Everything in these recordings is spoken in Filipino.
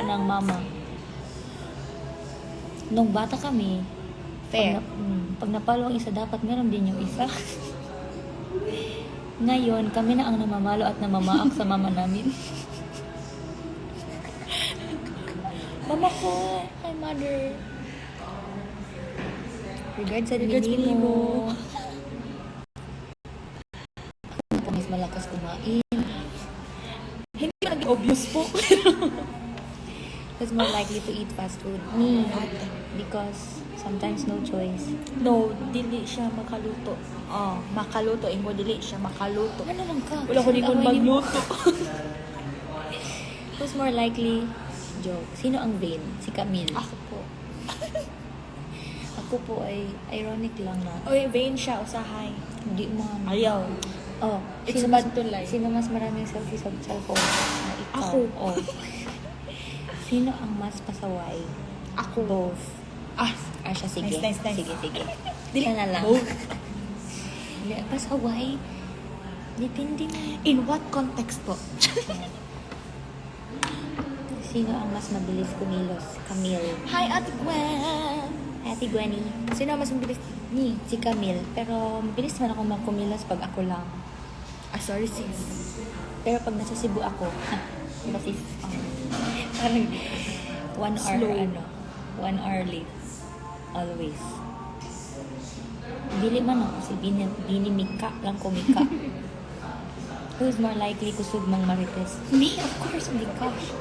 ng mama. Nung bata kami, Fair. Pag napalo ang isa, dapat meron din yung isa. Ngayon, kami na ang namamalo at namamaak sa mama namin. Mama ko, hi mother. Regards sa bibili mo. Ako po mas malakas kumain. Hindi ko naging obvious po. Who's more likely to eat fast food? Me. Because sometimes no choice. No, dili siya makaluto. Oh, makaluto. Imo dili siya makaluto. Ano lang ka? Wala ko ningon magluto. Who's more likely? Joke. Sino ang vain? Si Camille. Ako po. Ako po ay ironic lang na. Oy, vain siya, usahay. Hindi man. Ayaw. Oh, It's sino bad mas, to lie. Sino mas maraming selfie sa cellphone? Na ikaw. Ako. Oh. Sino ang mas pasaway? Ako. Both. Ah, Siya, sige. Nice. Sige. Dili. Siya na lang. Both. Hindi, pasaway. Depende na. In what context po? Sino ang mas mabilis kumilos? Camille. Hi, Ate Gwen. Ate Gwenny. Sino ang mas mabilis? Ni, si Camille. Pero mabilis man ako magkumilos pag ako lang. Ah, sorry sis. Pero pag nasa Cebu ako, diba sis? Parang 1 hour, Slow. 1 hour late. Always. Dili man ako si binimika lang kumika. Who's more likely kusog mang marites? Me, of course, my gosh.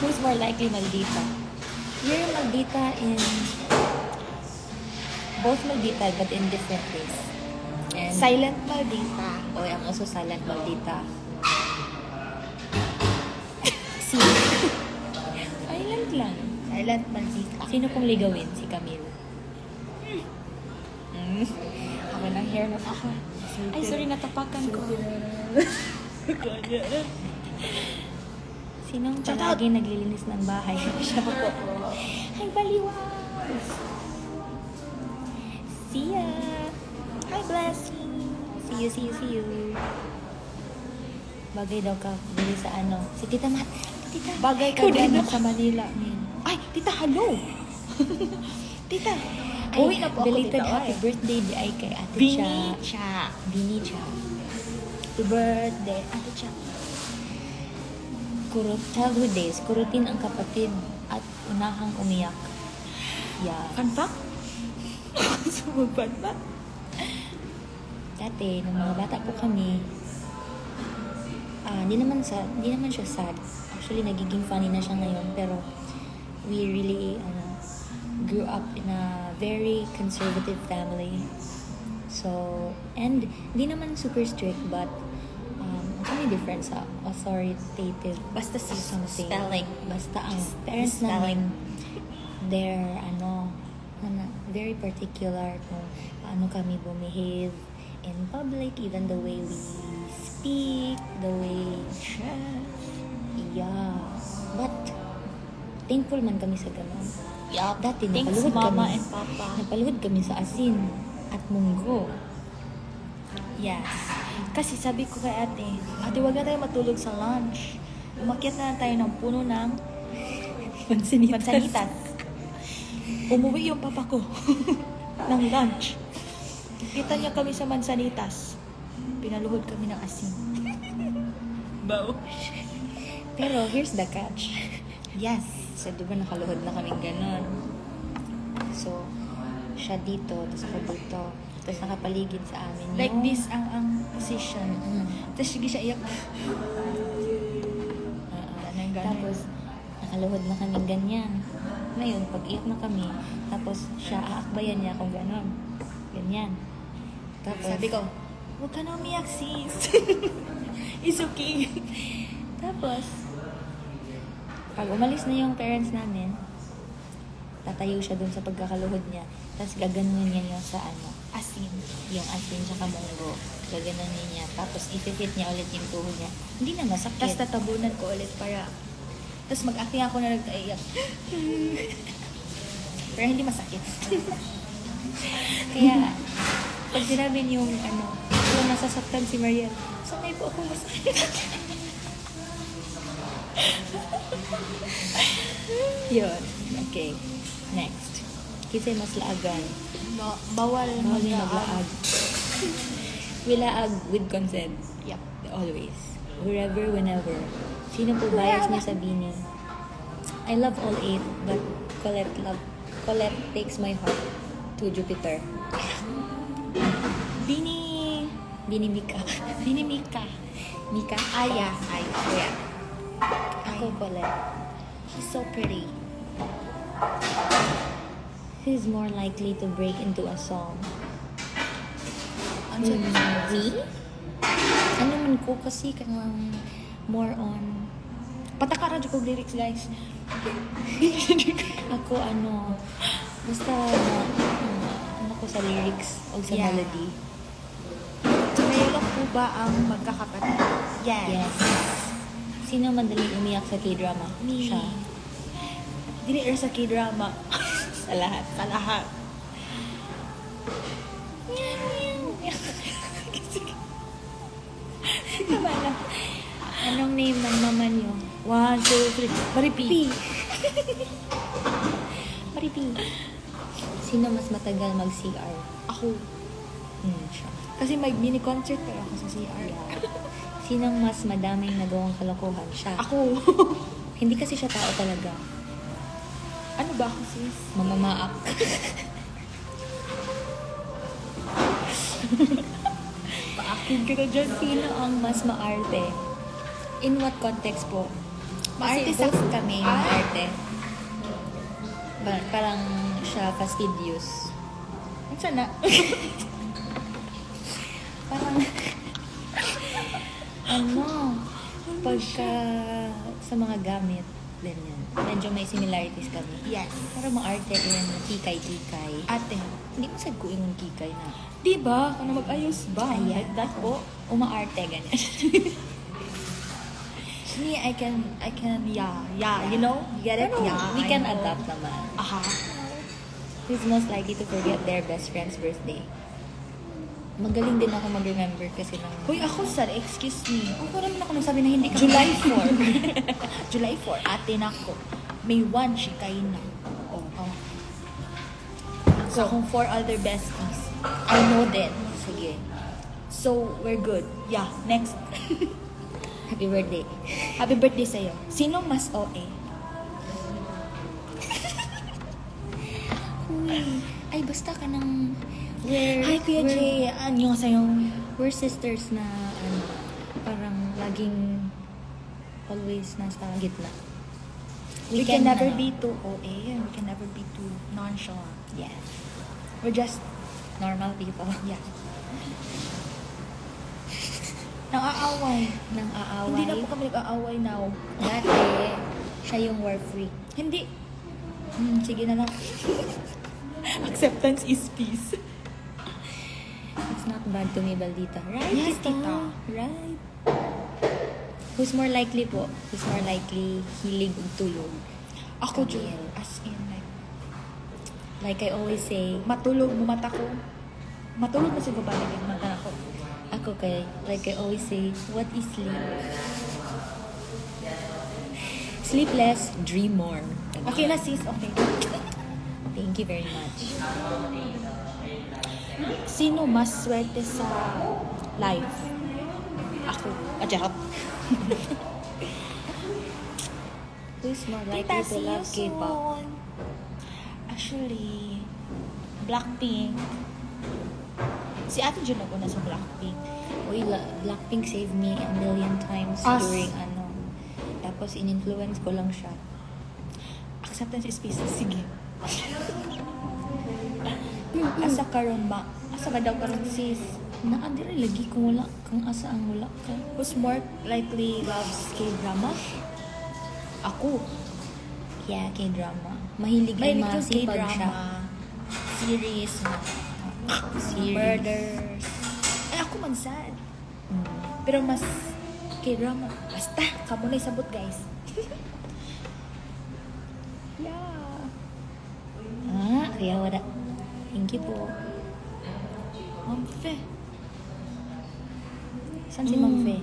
Who's more likely maldita? You're maldita in... Both maldita but in different ways. And Silent maldita. Oh, I'm also silent maldita. Silent lang. Silent maldita. Sino pong ligawin? Si Camille. Ako ng hair na ako. Ay, sorry, natapakan ko. Sinong Shout palagi naglilinis ng bahay? Siya po. Ay, baliwas! See ya! Hi, Blessing. See you. Bagay daw ka, bili sa ano. Si Tita Mat. Tita. Bagay ka din sa Manila, min. Ay, tita, hello. Tita. Uwi na po ako, belated tita. happy birthday di ay kay Ate Cha. Bini Cha. Happy birthday, Ate Cha. Childhood days, kurutin ang kapatid at unahang umiyak. Yeah. Fun fact? Sumagpan ba? Dati, nung mga bata po kami, di naman siya sad. Actually, nagiging funny na siya ngayon, pero we really grew up in a very conservative family. So, and di naman super strict, but what's the difference sa authoritative? Basta si Something. spelling. Basta ang parents namin, they're very particular kung paano kami bumehave in public, even the way we speak, the way yeah. But thankful man kami sa ganun. Yup. Dati Thanks, napaluhod Mama kami. and Papa. Napaluhod kami sa asin at munggo. Yes. Kasi sabi ko kay ate, wag na tayo matulog sa lunch. Umakyat na lang tayo ng puno ng mansanitas. Umuwi yung papa ko ng lunch. Kita niya kami sa mansanitas. Pinaluhod kami ng asin. Bao. Pero here's the catch. Yes. So, di ba nakaluhod na kaming ganun? So, siya dito, tapos ako dito. Tapos nakapaligid sa amin yung... Like this ang position. Tapos sige siya iyak. Tapos, nakaluhod na kaming ganyan. Ngayon, pag iyak na kami, tapos siya, aakbayan niya kung gano'n. Ganyan. Tapos, Sabi ko, huwag ka na umiyak, sis. It's okay. Tapos, pag umalis na yung parents namin, tatayo siya dun sa pagkakaluhod niya. Tapos gaganon niya yung sa Asin. yung asin tsaka munggo. Gaganon niya. Tapos ipipit niya ulit yung tuhod niya. Hindi na masakit. Tapos tatabunan ko ulit para... Tapos mag-acting ako na nagkaiyak. Pero hindi masakit. Kaya, pag sinabi niyong kung nasasaktan si Mariel, sanay po ako masakit. Yun. Okay. Next. Kasi mas laagan. No, bawal Bawal yung maglaag. We laag with consent. Yep. Always. Wherever, whenever. Sino po bias niya sa Bini? I love all eight, but Colette takes my heart to Jupiter. Bini Mika. Bini Mika. Mika? Aya. Yeah. Ako, Colette. She's so pretty. Who's more likely to break into a song? Ano Me? Ano man ko kasi kanang more on... Patakara dyan kong lyrics, guys. Ako basta ano ko sa lyrics o sa Yeah. melody. Kayo lang po ba ang magkakapatid? Yes. Sino madaling umiyak sa K-drama? Me. Siya. Dili sa K-drama. Sa lahat. Sa lahat. Tama na. Anong name ng mama niyo? 1, 2, 3. Maripi. Maripi. Sino mas matagal mag-CR? Ako. Siya. Kasi may mini-concert pa ako sa CR. Yeah. Sinong mas madaming nagawang kalokohan? Siya. Ako. Hindi kasi siya tao talaga. Ano ba ako, sis? Mamamaak. Paakin ka na dyan. Sino ang mas maarte? In what context po? Maarte Kasi sa- both kami Ah. maarte. Parang siya fastidious. Ang sana. Parang, pagka sa mga gamit, ganyan. Medyo may similarities kami. Yes. Pero maarte din, kikay-kikay. Ate. Hindi mo sad ko yung kikay na. Diba? Kung mag-ayos ba? Ayan. Like that po. Umaarte, ganyan. Me, I can, yeah, you know? You get it? Pero Yeah, we I can know. adapt naman. Aha. Who's most likely to forget their best friend's birthday? Magaling din ako mag-remember kasi ng... Hoy, ako, sir, excuse me. Ako naman ako nagsabi na hindi ka... July 4. July 4, ate na ako. May 1, si Kaina. Oh. So, kung 4 other besties, I know them. Sige. So, we're good. Yeah, next. Happy birthday. Happy birthday sa'yo. Sino mas OA? Uy, ay basta ka ng... We're, Ay, Kuya we're- Jay, ano sa'yo? We're sisters na parang laging always nasa gitna. We can never be too OA and we can never be too nonchalant. Yes. We're just, Normal people. yeah. Nang-aaway. Nang aaway. Hindi na po kami nag-aaway now. Dati, siya yung war free. Hindi. Sige na lang. Acceptance is peace. It's not bad to me, Baldita. Right, Yes, tita? tita. Right. Who's more likely po? Who's more likely hilig ug tulog? Ako, Kami. Jul. As in, Like I always say, matulog mo mata ko. Matulog na si babae yung mata ko. ako like I always say, what is sleep? Sleep less, dream more. Okay na, sis. Okay. Thank you very much. Sino mas swerte sa life? Ako. Charot. Who's more likely Tita, to see you love K-pop? soon. Actually, Blackpink. Si Ate Jun ako na sa Blackpink. Uy, Blackpink saved me a million times As- during Tapos in-influence ko lang siya. Acceptance is peace. Sige. Asa karon ba? Asa ka daw karon, sis? Naadiri lagi kung wala kung asa ang wala ka. Who's more likely loves K-drama? Ako. Yeah, K-drama. Mahilig ay Mahilig ko masipag siya. K-drama. Series na. Series. Murders. Ay, ako man sad. Pero mas K-drama. Basta, kamo na isabot, guys. Yeah. Kaya wala. Thank you po. Ma'am Fe. Saan si Ma'am Fe?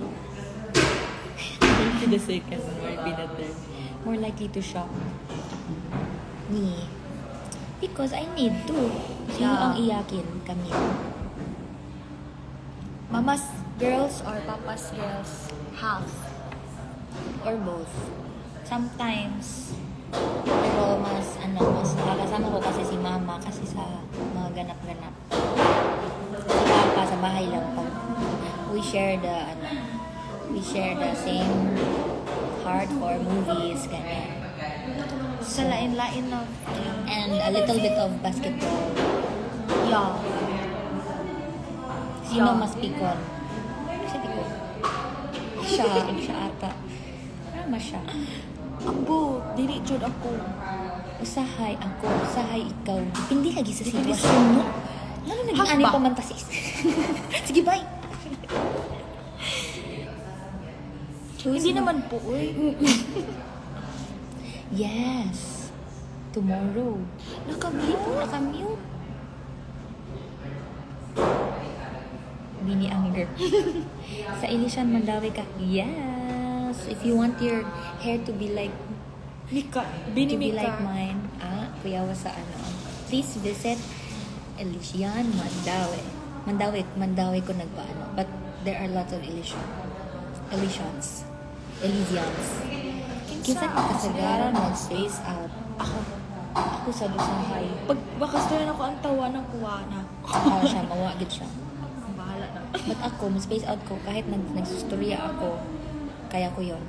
Thank you the second one might be the third. More likely to shock me. Because I need to. Sino Yeah. ang iyakin? Kami. Mama's girls or papa's girls? Half. Or both. Sometimes. Pero mas nakakasama ko kasi si mama kasi sa mga ganap-ganap. Si papa sa bahay lang pag we share the same heart for movies, ganyan. Sa lain-lain na. And a little bit of basketball. Yeah. Sino Yeah. mas pikon? Si pikon. Siya ata. Tama siya. Ako, dili jud ako. Usahay ako, usahay ikaw. Depende lagi sa sitwasyon mo. Ano naging Half ani ba? pa man pasis? Sige, bye! Hindi naman po, uy. Yes. Tomorrow. Nakamute. Bini anger. Sa Ilishan, Mandawi ka. Yes. If you want your hair to be like Mika. to Bini be Mika. like mine, kuya wa sa ano. Please visit Elysian, Mandawi. Mandawi ko nagpaano. But there are lots of Elysians. Kinsa ka kasagaran mag-space out. Ako sa Dusahay. Pag bakastuhan ako ang tawa ng kuwa na. Siya, mawagit siya. Ang bahala na. But ako, mag-space out ko, kahit nagsustorya ako, kaya ko yon.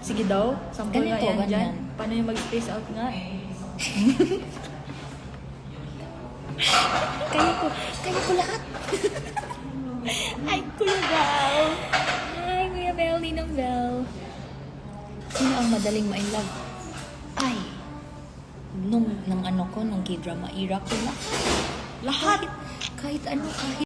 Sige daw, sample nga Ganito, yan dyan. ganyan. Paano yung mag-space out nga? Kaya ko lahat. Ay, Kuya daw. Hi, Kuya Bel, Ninang Bel. Sino ang madaling ma-in-love? Ay, nung K-drama era ko lahat. Lahat. Kahit ano, kahit